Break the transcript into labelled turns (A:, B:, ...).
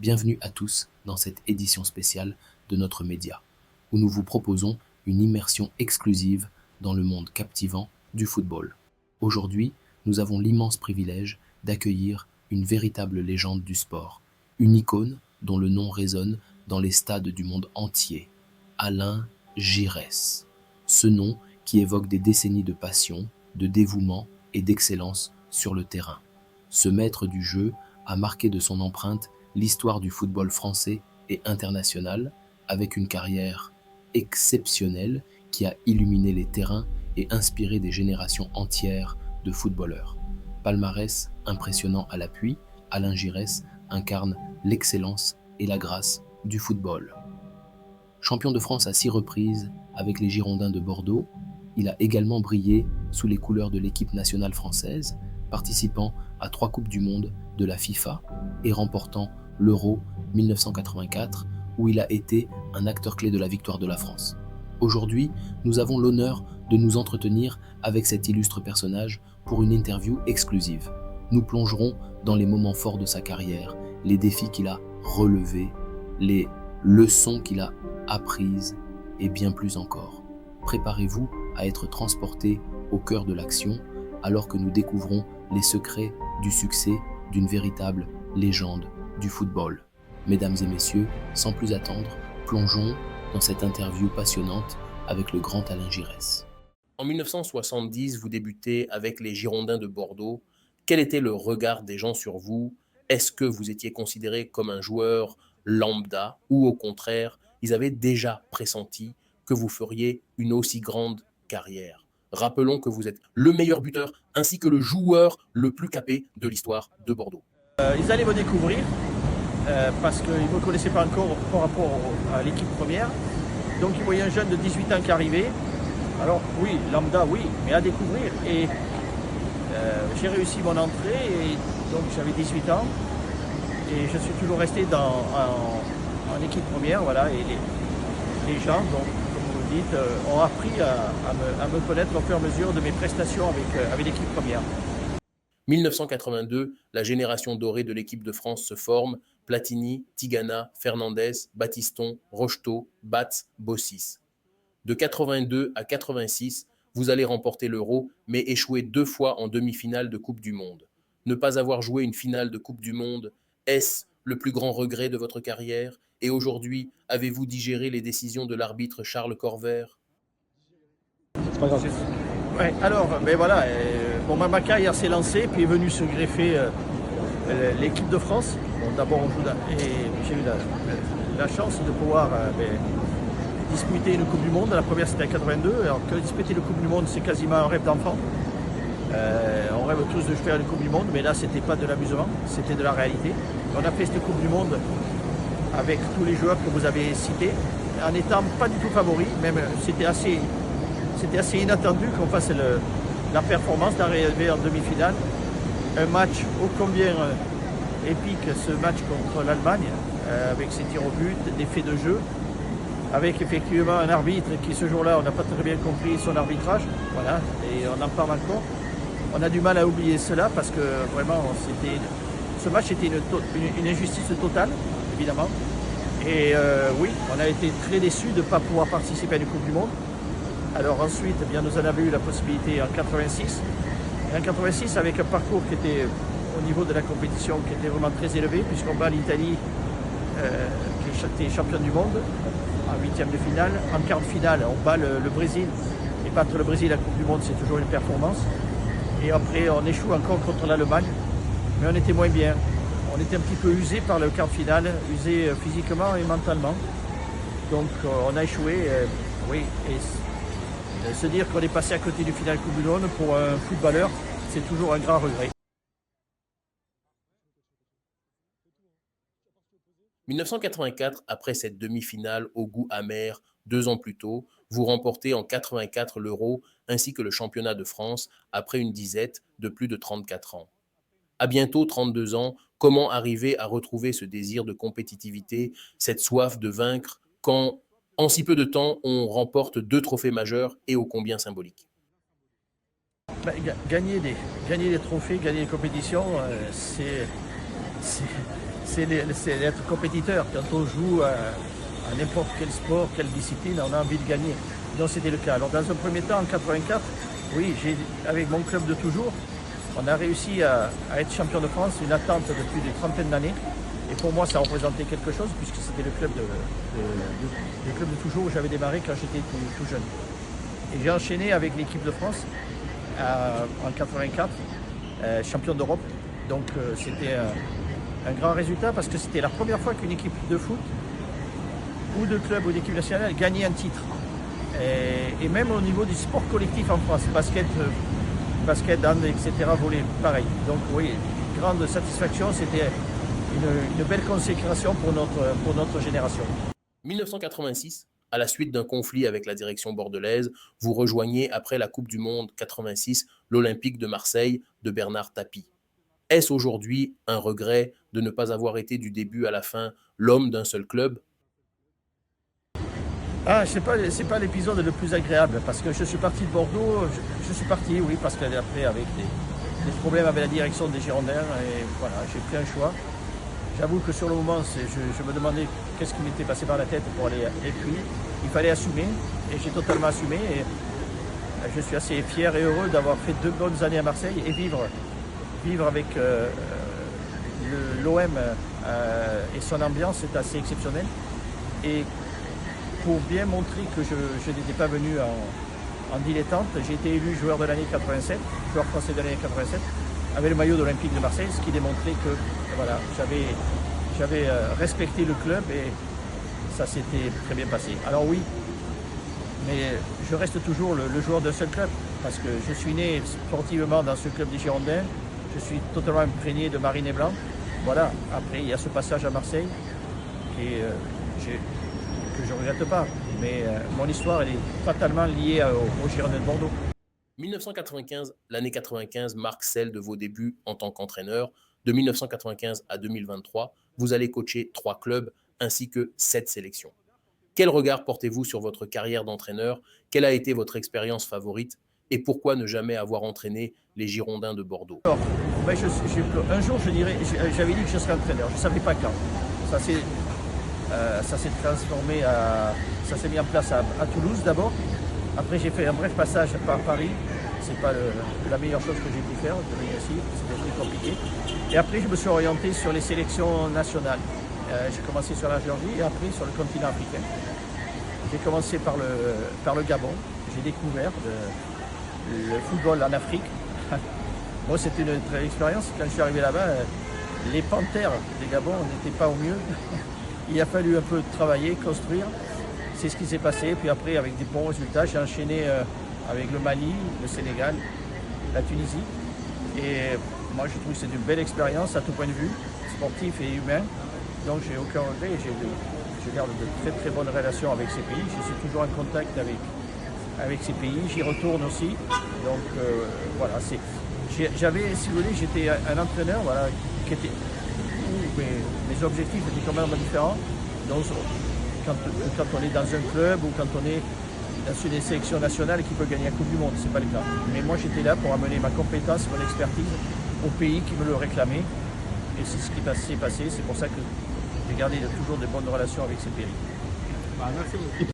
A: Bienvenue à tous dans cette édition spéciale de notre média, où nous vous proposons une immersion exclusive dans le monde captivant du football. Aujourd'hui, nous avons l'immense privilège d'accueillir une véritable légende du sport, une icône dont le nom résonne dans les stades du monde entier, Alain Giresse. Ce nom qui évoque des décennies de passion, de dévouement et d'excellence sur le terrain. Ce maître du jeu a marqué de son empreinte l'histoire du football français et international, avec une carrière exceptionnelle qui a illuminé les terrains et inspiré des générations entières de footballeurs. Palmarès impressionnant à l'appui, Alain Giresse incarne l'excellence et la grâce du football. Champion de France à 6 reprises avec les Girondins de Bordeaux, il a également brillé sous les couleurs de l'équipe nationale française, participant à 3 Coupes du Monde de la FIFA et remportant l'Euro 1984, où il a été un acteur clé de la victoire de la France. Aujourd'hui, nous avons l'honneur de nous entretenir avec cet illustre personnage pour une interview exclusive. Nous plongerons dans les moments forts de sa carrière, les défis qu'il a relevés, les leçons qu'il a apprises et bien plus encore. Préparez-vous à être transporté au cœur de l'action alors que nous découvrons les secrets du succès d'une véritable légende du football. Mesdames et messieurs, sans plus attendre, plongeons dans cette interview passionnante avec le grand Alain Giresse. En 1970, vous débutez avec les Girondins de Bordeaux. Quel était le regard des gens sur vous? Est-ce que vous étiez considéré comme un joueur lambda ou au contraire, ils avaient déjà pressenti que vous feriez une aussi grande carrière? Rappelons que vous êtes le meilleur buteur ainsi que le joueur le plus capé de l'histoire de Bordeaux.
B: Ils allaient me découvrir parce qu'ils ne me connaissaient pas encore par rapport à l'équipe première. Donc ils voyaient un jeune de 18 ans qui arrivait. Alors oui, lambda, oui, mais à découvrir. Et j'ai réussi mon entrée, et donc j'avais 18 ans. Et je suis toujours resté en équipe première, voilà. Et les gens, donc, comme vous le dites, ont appris à me connaître au fur et à mesure de mes prestations avec l'équipe première.
A: 1982, la génération dorée de l'équipe de France se forme. Platini, Tigana, Fernandez, Battiston, Rocheteau, Batz, Bossis. De 82 à 86, vous allez remporter l'Euro, mais échouer 2 fois en demi-finale de Coupe du Monde. Ne pas avoir joué une finale de Coupe du Monde, est-ce le plus grand regret de votre carrière? Et aujourd'hui, avez-vous digéré les décisions de l'arbitre Charles Corvère?
B: C'est pas grave. Ouais, alors, ben voilà, ma carrière s'est lancée, puis est venue se greffer l'équipe de France. Bon, d'abord, j'ai eu la chance de pouvoir disputer une Coupe du Monde. La première, c'était en 82. Alors que disputer une Coupe du Monde, c'est quasiment un rêve d'enfant. On rêve tous de faire une Coupe du Monde, mais là, c'était pas de l'amusement, c'était de la réalité. On a fait cette Coupe du Monde avec tous les joueurs que vous avez cités, en n'étant pas du tout favori, même c'était assez inattendu qu'on fasse la performance d'arriver en demi-finale. Un match ô combien épique, ce match contre l'Allemagne, avec ses tirs au but, des faits de jeu, avec effectivement un arbitre qui ce jour-là, on n'a pas très bien compris son arbitrage, voilà, et on en parle encore. On a du mal à oublier cela parce que vraiment, ce match était une injustice totale, évidemment. Et oui, on a été très déçus de ne pas pouvoir participer à une Coupe du Monde. Alors ensuite, eh bien, nous en avons eu la possibilité en 86. Et en 86, avec un parcours qui était au niveau de la compétition qui était vraiment très élevé, puisqu'on bat l'Italie, qui était championne du monde, en 8e de finale. En quart de finale, on bat le Brésil. Et battre le Brésil à la Coupe du Monde, c'est toujours une performance. Et après, on échoue encore contre l'Allemagne, mais on était moins bien. On était un petit peu usé par le quart de finale, usé physiquement et mentalement. Donc on a échoué, oui. Et se dire qu'on est passé à côté du final Coupe du Monde pour un footballeur, c'est toujours un grand regret.
A: 1984, après cette demi-finale au goût amer, 2 ans plus tôt, vous remportez en 84 l'Euro ainsi que le championnat de France après une disette de plus de 34 ans. À bientôt 32 ans, comment arriver à retrouver ce désir de compétitivité, cette soif de vaincre quand, en si peu de temps, on remporte 2 trophées majeurs et ô combien symboliques?
B: Gagner des trophées, gagner des compétitions, c'est d'être compétiteur. Quand on joue à n'importe quel sport, quelle discipline, on a envie de gagner. Donc c'était le cas. Alors dans un premier temps, en 84, oui, avec mon club de toujours, on a réussi à être champion de France, une attente depuis des trentaines d'années. Et pour moi, ça représentait quelque chose, puisque c'était le club de toujours où j'avais démarré quand j'étais tout jeune. Et j'ai enchaîné avec l'équipe de France en 84, champion d'Europe. Donc c'était un grand résultat parce que c'était la première fois qu'une équipe de foot ou de club ou d'équipe nationale gagnait un titre. Et même au niveau du sport collectif en France, basket, hand, etc., volley, pareil. Donc oui, grande satisfaction, c'était une belle consécration pour notre génération.
A: 1986, à la suite d'un conflit avec la direction bordelaise, vous rejoignez après la Coupe du Monde 86 l'Olympique de Marseille de Bernard Tapie. Est-ce aujourd'hui un regret de ne pas avoir été du début à la fin l'homme d'un seul club?
B: Ah, c'est pas l'épisode le plus agréable parce que je suis parti de Bordeaux, je suis parti, oui, parce qu'après avec des problèmes avec la direction des Girondins et voilà, j'ai pris un choix. J'avoue que sur le moment, je me demandais qu'est-ce qui m'était passé par la tête pour aller. Et puis, il fallait assumer et j'ai totalement assumé et je suis assez fier et heureux d'avoir fait 2 bonnes années à Marseille et vivre avec l'OM et son ambiance, c'est assez exceptionnel. Et pour bien montrer que je n'étais pas venu en dilettante, j'ai été élu joueur de l'année 87, joueur français de l'année 87, avec le maillot de l'Olympique de Marseille, ce qui démontrait que voilà, j'avais respecté le club et ça s'était très bien passé. Alors oui, mais je reste toujours le joueur d'un seul club, parce que je suis né sportivement dans ce club des Girondins, je suis totalement imprégné de marine et blanc. Voilà, après il y a ce passage à Marseille que je ne regrette pas, mais mon histoire elle est fatalement liée aux Girondins de Bordeaux.
A: 1995, l'année 95 marque celle de vos débuts en tant qu'entraîneur. De 1995 à 2023, vous allez coacher 3 clubs ainsi que 7 sélections. Quel regard portez-vous sur votre carrière d'entraîneur? Quelle a été votre expérience favorite? Et pourquoi ne jamais avoir entraîné les Girondins de Bordeaux?
B: Alors, ben un jour, j'avais dit que je serais entraîneur, je ne savais pas quand. Ça s'est transformé, ça s'est mis en place à Toulouse d'abord. Après, j'ai fait un bref passage par Paris. C'est pas la meilleure chose que j'ai pu faire de venir ici, c'était très compliqué. Et après, je me suis orienté sur les sélections nationales. J'ai commencé sur la Géorgie et après sur le continent africain. J'ai commencé par le Gabon. J'ai découvert le football en Afrique. Moi, c'était une très belle expérience. Quand je suis arrivé là-bas, les panthères des Gabon n'étaient pas au mieux. Il a fallu un peu travailler, construire. C'est ce qui s'est passé. Puis après, avec des bons résultats, j'ai enchaîné avec le Mali, le Sénégal, la Tunisie. Et moi, je trouve que c'est une belle expérience à tout point de vue, sportif et humain. Donc, j'ai aucun regret. Je garde de très très bonnes relations avec ces pays. Je suis toujours en contact avec ces pays. J'y retourne aussi. Donc, voilà. J'avais, si vous voulez, j'étais un entraîneur, voilà, où mes objectifs étaient quand même différents. Donc, quand on est dans un club ou quand on est dans une sélection nationale qui peut gagner la Coupe du Monde, c'est pas le cas. Mais moi j'étais là pour amener ma compétence, mon expertise au pays qui me le réclamait. Et c'est ce qui s'est passé, c'est pour ça que j'ai gardé toujours de bonnes relations avec ces pays.
C: Merci beaucoup.